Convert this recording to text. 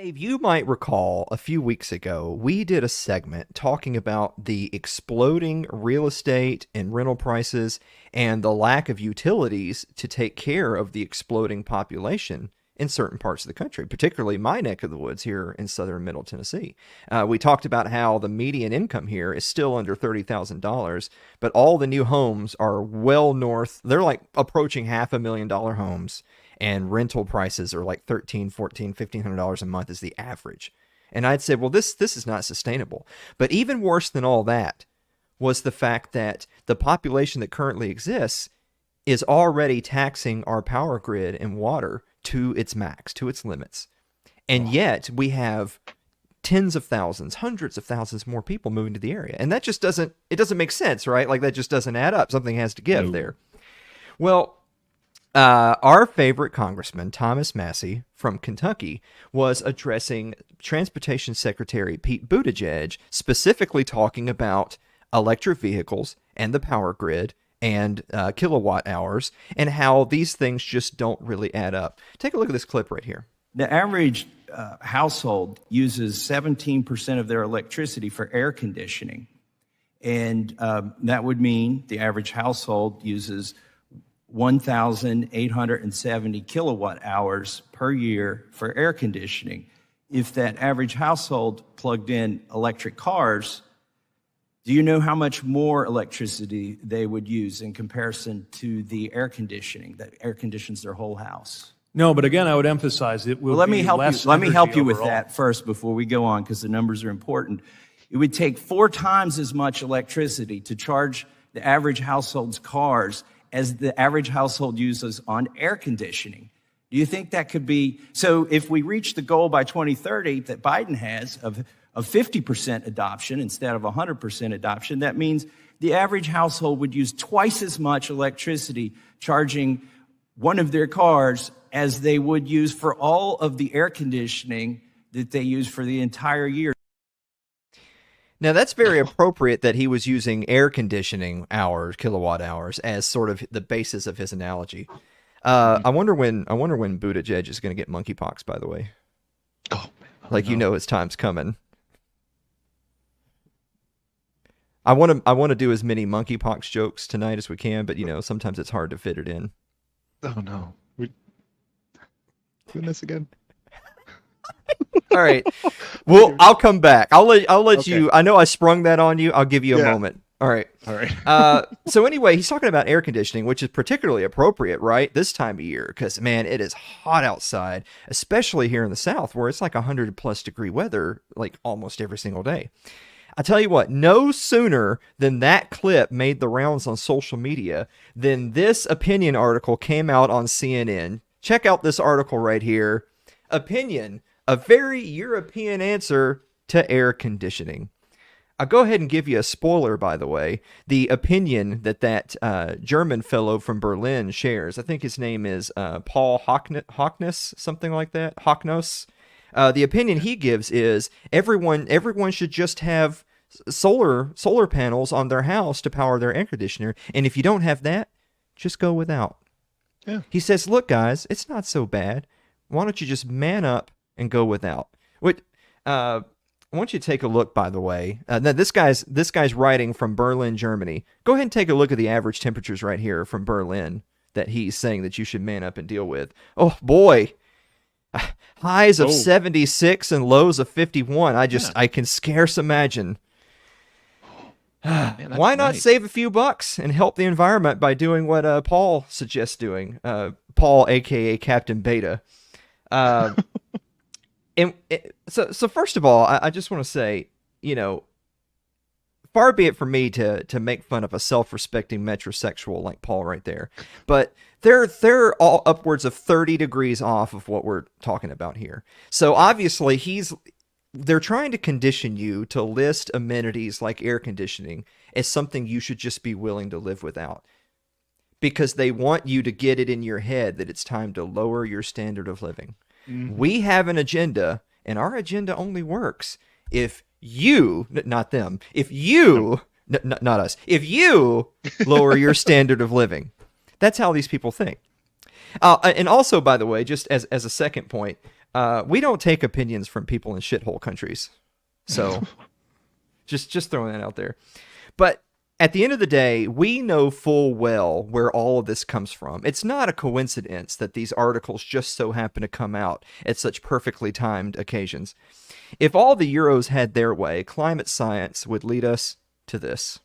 Dave, you might recall a few weeks ago, we did a segment talking about the exploding real estate and rental prices and the lack of utilities to take care of the exploding population in certain parts of the country, particularly my neck of the woods here in southern Middle Tennessee. We talked about how the median income here is still under $30,000, but all the new homes are well north. They're like approaching $500,000 homes, and rental prices are like $1,300, $1,400, $1,500 a month is the average. And I'd say, well, this is not sustainable. But even worse than all that was the fact that the population that currently exists is already taxing our power grid and water to its max, to its limits. And yet we have tens of thousands, hundreds of thousands more people moving to the area. And that just doesn't make sense, right? Like that just doesn't add up. Something has to give there. Well, our favorite congressman, Thomas Massie from Kentucky, was addressing Transportation Secretary Pete Buttigieg, specifically talking about electric vehicles and the power grid and kilowatt hours, and how these things just don't really add up. Take a look at this clip right here. The average household uses 17% of their electricity for air conditioning. And that would mean the average household uses 1,870 kilowatt hours per year for air conditioning. If that average household plugged in electric cars, do you know how much more electricity they would use in comparison to the air conditioning that air conditions their whole house? No, but again, I would emphasize it will Let me help you with overall. that first before we go on, because the numbers are important. It would take 4 times as much electricity to charge the average household's cars as the average household uses on air conditioning. Do you think that could be? So if we reach the goal by 2030 that Biden has of 50% adoption instead of 100% adoption, that means the average household would use twice as much electricity charging one of their cars as they would use for all of the air conditioning that they use for the entire year. Now, that's very appropriate that he was using air conditioning hours, kilowatt hours, as sort of the basis of his analogy. I wonder when Buttigieg is going to get monkeypox, by the way. Oh, man, like, you know his time's coming. I want to do as many monkeypox jokes tonight as we can, but, sometimes it's hard to fit it in. Oh, no. We doing this again? All right. Well, I'll come back. I'll let Okay. you. I know I sprung that on you. I'll give you a moment. All right. All right. So anyway, he's talking about air conditioning, which is particularly appropriate, right, this time of year, because, man, it is hot outside, especially here in the South, where it's like 100+ degree weather, like almost every single day. I tell you what, no sooner than that clip made the rounds on social media than this opinion article came out on CNN. Check out this article right here. Opinion: a very European answer to air conditioning. I'll go ahead and give you a spoiler, by the way. The opinion that German fellow from Berlin shares, I think his name is Paul Hockness, something like that, Hocknos. The opinion he gives is everyone should just have solar panels on their house to power their air conditioner, and if you don't have that, just go without. Yeah. He says, look, guys, it's not so bad. Why don't you just man up and go without? I want you to take a look, by the way. Now this guy's writing from Berlin, Germany. Go ahead and take a look at the average temperatures right here from Berlin that he's saying that you should man up and deal with. Oh, boy. Highs of 76 and lows of 51. I can scarce imagine. Man, Why not nice. save a few bucks and help the environment by doing what Paul suggests doing? Paul, a.k.a. Captain Beta. So first of all, I just want to say, far be it from me to make fun of a self-respecting metrosexual like Paul right there, but they're all upwards of 30 degrees off of what we're talking about here. So obviously they're trying to condition you to list amenities like air conditioning as something you should just be willing to live without, because they want you to get it in your head that it's time to lower your standard of living. Mm-hmm. We have an agenda, and our agenda only works if you, not them, if you, not us, if you lower your standard of living. That's how these people think. And also, by the way, just as a second point, We don't take opinions from people in shithole countries. So just throwing that out there. But at the end of the day, we know full well where all of this comes from. It's not a coincidence that these articles just so happen to come out at such perfectly timed occasions. If all the Euros had their way, climate science would lead us to this.